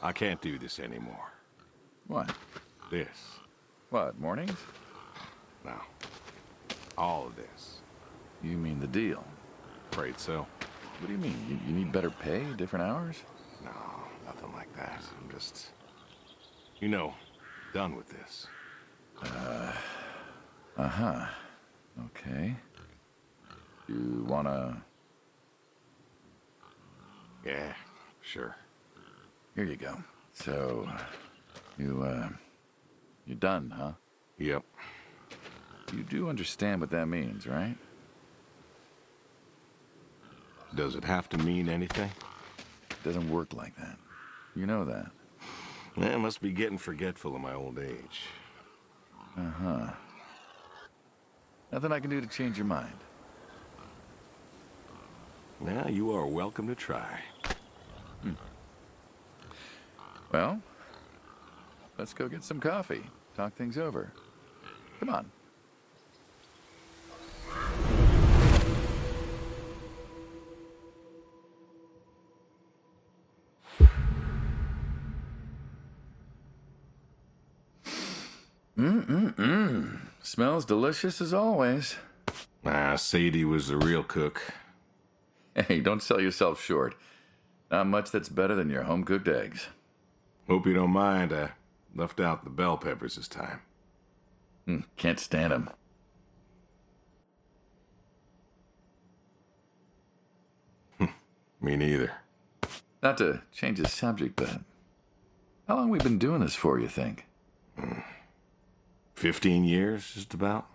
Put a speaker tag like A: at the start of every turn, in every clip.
A: I can't do this anymore.
B: What?
A: This.
B: What, mornings?
A: No. All of this.
B: You mean the deal?
A: Afraid so.
B: What do you mean? You need better pay, different hours?
A: No, nothing like that. I'm just, you know, done with this.
B: Uh-huh. Okay. You wanna...
A: Yeah, sure.
B: Here you go. So, you're done, huh?
A: Yep.
B: You do understand what that means, right?
A: Does it have to mean anything?
B: It doesn't work like that. You know that.
A: I must be getting forgetful in my old age.
B: Uh-huh. Nothing I can do to change your mind.
A: Well, you are welcome to try.
B: Well, let's go get some coffee. Talk things over. Come on. Smells delicious as always.
A: Sadie was the real cook.
B: Hey, don't sell yourself short. Not much that's better than your home-cooked eggs.
A: Hope you don't mind, I left out the bell peppers this time.
B: Can't stand them.
A: Me neither.
B: Not to change the subject, but how long we been doing this for, you think?
A: 15 years, just about.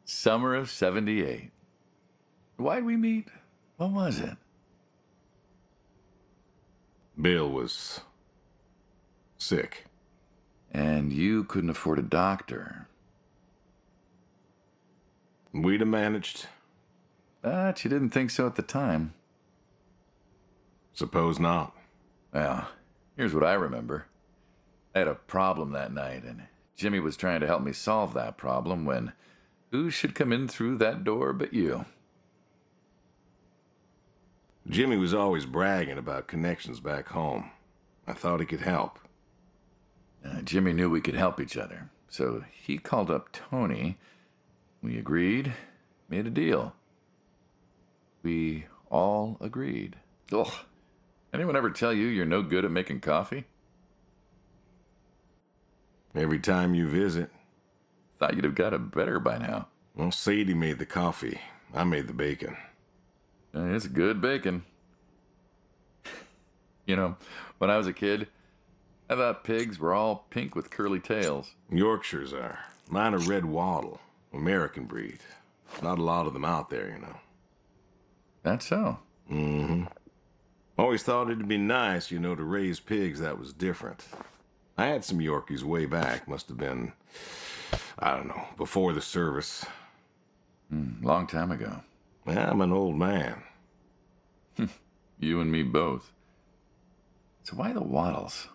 B: Summer of 78. Why'd we meet? What was it?
A: Bill was sick.
B: And you couldn't afford a doctor.
A: We'd have managed.
B: But you didn't think so at the time.
A: Suppose not.
B: Well, here's what I remember. I had a problem that night, and Jimmy was trying to help me solve that problem when who should come in through that door but you?
A: Jimmy was always bragging about connections back home. I thought he could help.
B: Jimmy knew we could help each other, so he called up Tony. We agreed, made a deal. We all agreed. Ugh. Anyone ever tell you you're no good at making coffee?
A: Every time you visit.
B: Thought you'd have got it better by now.
A: Well, Sadie made the coffee. I made the bacon.
B: It's good bacon. You know, when I was a kid, I thought pigs were all pink with curly tails.
A: Yorkshires are. Mine are red wattle. American breed. Not a lot of them out there, you know.
B: That's so.
A: Mm-hmm. Always thought it'd be nice, you know, to raise pigs that was different. I had some Yorkies way back. Must have been, I don't know, before the service.
B: Long time ago.
A: I'm an old man.
B: You and me both. So why the Waddles?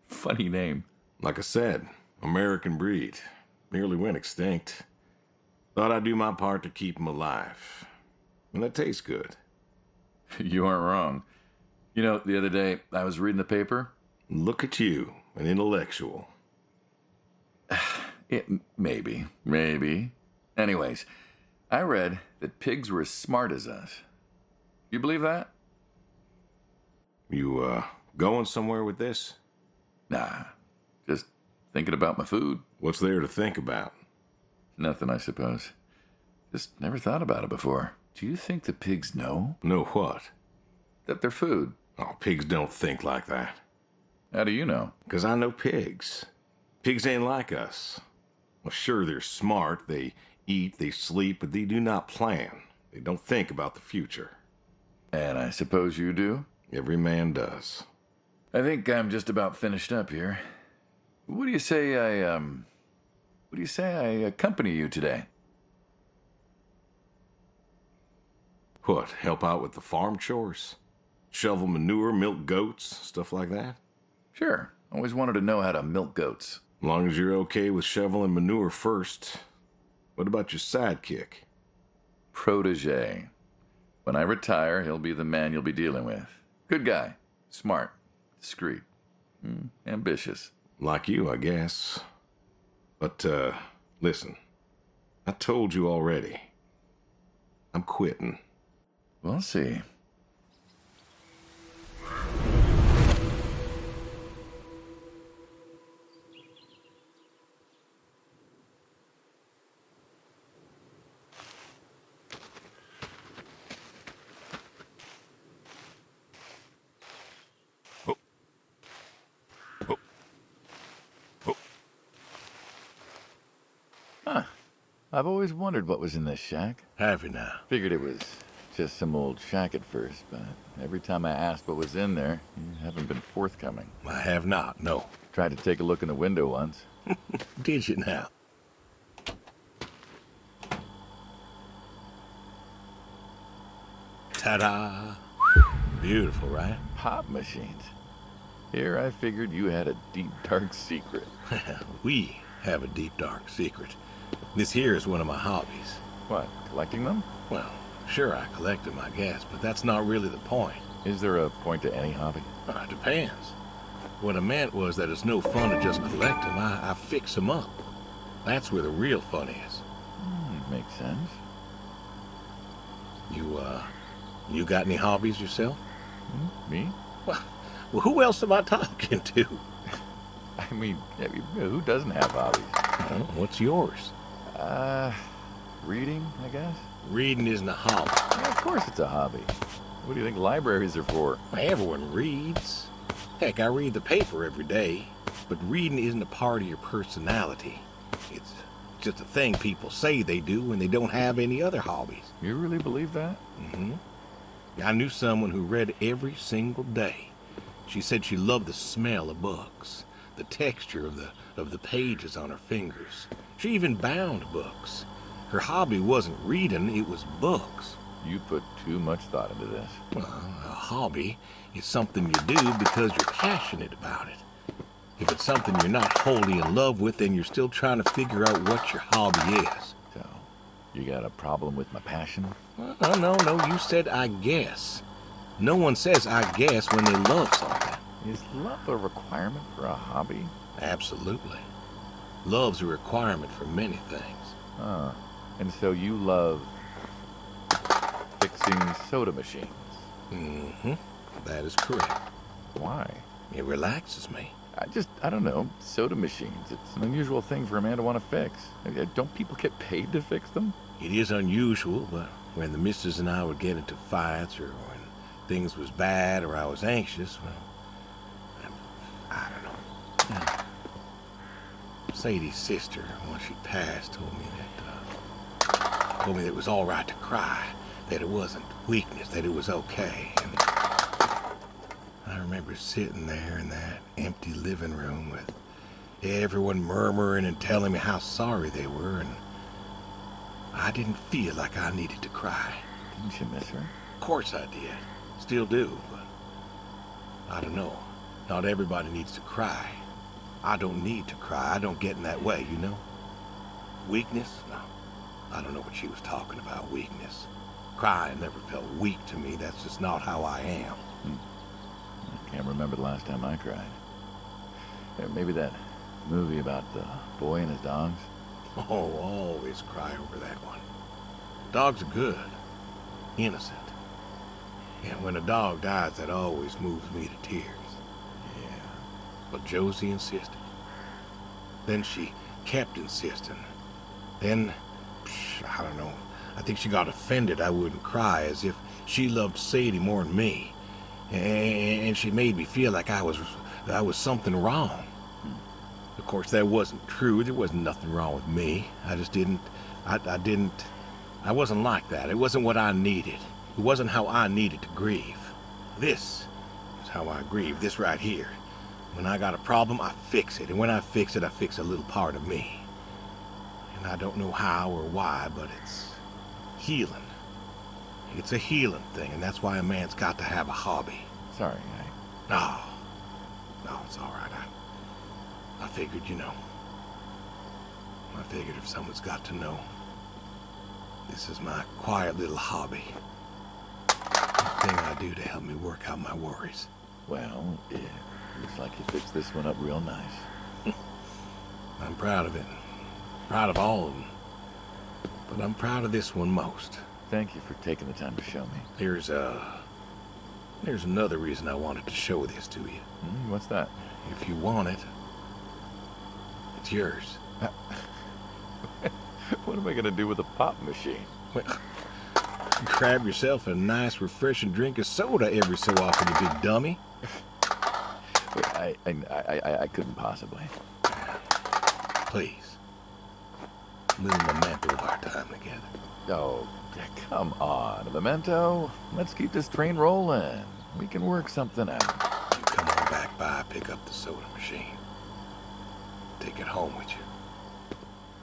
B: Funny name.
A: Like I said, American breed. Nearly went extinct. Thought I'd do my part to keep them alive. And that tastes good.
B: You aren't wrong. You know, the other day, I was reading the paper.
A: Look at you, an intellectual.
B: Maybe. Anyways, I read that pigs were as smart as us. You believe that?
A: You, going somewhere with this?
B: Nah, just thinking about my food.
A: What's there to think about?
B: Nothing, I suppose. Just never thought about it before. Do you think the pigs know?
A: Know what?
B: That they're food.
A: Oh, pigs don't think like that.
B: How do you know?
A: 'Cause I know pigs. Pigs ain't like us. Well, sure, they're smart. They eat, they sleep, but they do not plan. They don't think about the future.
B: And I suppose you do?
A: Every man does.
B: I think I'm just about finished up here. What do you say I accompany you today?
A: What, help out with the farm chores? Shovel manure, milk goats, stuff like that?
B: Sure. Always wanted to know how to milk goats.
A: As long as you're okay with shoveling manure first. What about your sidekick?
B: Protege. When I retire, he'll be the man you'll be dealing with. Good guy. Smart. Discreet. Ambitious.
A: Like you, I guess. But, listen. I told you already. I'm quitting.
B: We'll see. I've always wondered what was in this shack.
A: Have you now?
B: Figured it was just some old shack at first, but every time I asked what was in there, you haven't been forthcoming.
A: I have not, no.
B: Tried to take a look in the window once.
A: Did you now? Ta-da! Beautiful, right?
B: Pop machines. Here I figured you had a deep, dark secret.
A: We have a deep, dark secret. This here is one of my hobbies.
B: What, collecting them?
A: Well, sure, I collect them, I guess, but that's not really the point.
B: Is there a point to any hobby?
A: It depends. What I meant was that it's no fun to just collect them. I fix them up. That's where the real fun is.
B: Makes sense.
A: You got any hobbies yourself?
B: Me?
A: Well, who else am I talking to?
B: I mean, who doesn't have hobbies?
A: What's yours?
B: Reading, I guess?
A: Reading isn't a hobby.
B: Yeah, of course it's a hobby. What do you think libraries are for?
A: Everyone reads. Heck, I read the paper every day. But reading isn't a part of your personality. It's just a thing people say they do when they don't have any other hobbies.
B: You really believe that?
A: I knew someone who read every single day. She said she loved the smell of books, the texture of the pages on her fingers. She even bound books. Her hobby wasn't reading, it was books.
B: You put too much thought into this.
A: Well, a hobby is something you do because you're passionate about it. If it's something you're not wholly in love with, then you're still trying to figure out what your hobby is.
B: So, you got a problem with my passion?
A: Well, no, you said I guess. No one says I guess when they love something.
B: Is love a requirement for a hobby?
A: Absolutely. Love's a requirement for many things.
B: And so you love fixing soda machines?
A: That is correct.
B: Why?
A: It relaxes me.
B: I don't know, soda machines. It's an unusual thing for a man to want to fix. Don't people get paid to fix them?
A: It is unusual, but when the missus and I would get into fights or when things was bad or I was anxious, well, I don't know. Sadie's sister, when she passed, told me that it was all right to cry, that it wasn't weakness, that it was okay. And I remember sitting there in that empty living room with everyone murmuring and telling me how sorry they were, and I didn't feel like I needed to cry.
B: Didn't you miss her?
A: Of course I did. Still do, but I don't know. Not everybody needs to cry. I don't need to cry. I don't get in that way, you know? Weakness? No. I don't know what she was talking about, weakness. Crying never felt weak to me. That's just not how I am.
B: I can't remember the last time I cried. Maybe that movie about the boy and his dogs.
A: Oh, always cry over that one. Dogs are good. Innocent. And when a dog dies, that always moves me to tears.
B: Yeah.
A: But Josie insisted. Then she kept insisting. Then, I don't know. I think she got offended I wouldn't cry, as if she loved Sadie more than me. And she made me feel like I was something wrong. Of course, that wasn't true. There wasn't nothing wrong with me. I just didn't, I wasn't like that. It wasn't what I needed. It wasn't how I needed to grieve. This is how I grieve, this right here. When I got a problem, I fix it. And when I fix it, I fix a little part of me. And I don't know how or why, but it's healing. It's a healing thing, and that's why a man's got to have a hobby.
B: Sorry,
A: No, it's all right. I figured, you know. I figured if someone's got to know, this is my quiet little hobby. anything I do to help me work out my worries.
B: Well, yeah, looks like you fixed this one up real nice.
A: I'm proud of it. Proud of all of them. But I'm proud of this one most.
B: Thank you for taking the time to show me.
A: There's another reason I wanted to show this to you.
B: What's that?
A: If you want it, it's yours.
B: What am I gonna do with a pop machine?
A: Well, grab yourself a nice, refreshing drink of soda every so often, you big dummy.
B: Wait, I couldn't possibly.
A: Please. A little memento of our time together.
B: Oh, come on, a memento. Let's keep this train rolling. We can work something out.
A: You come on back by, pick up the soda machine. Take it home with you.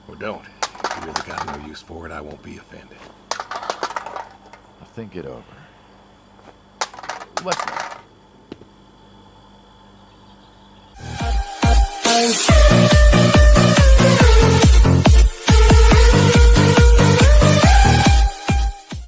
A: Or don't. If you really got no use for it, I won't be offended.
B: I'll think it over. What's next?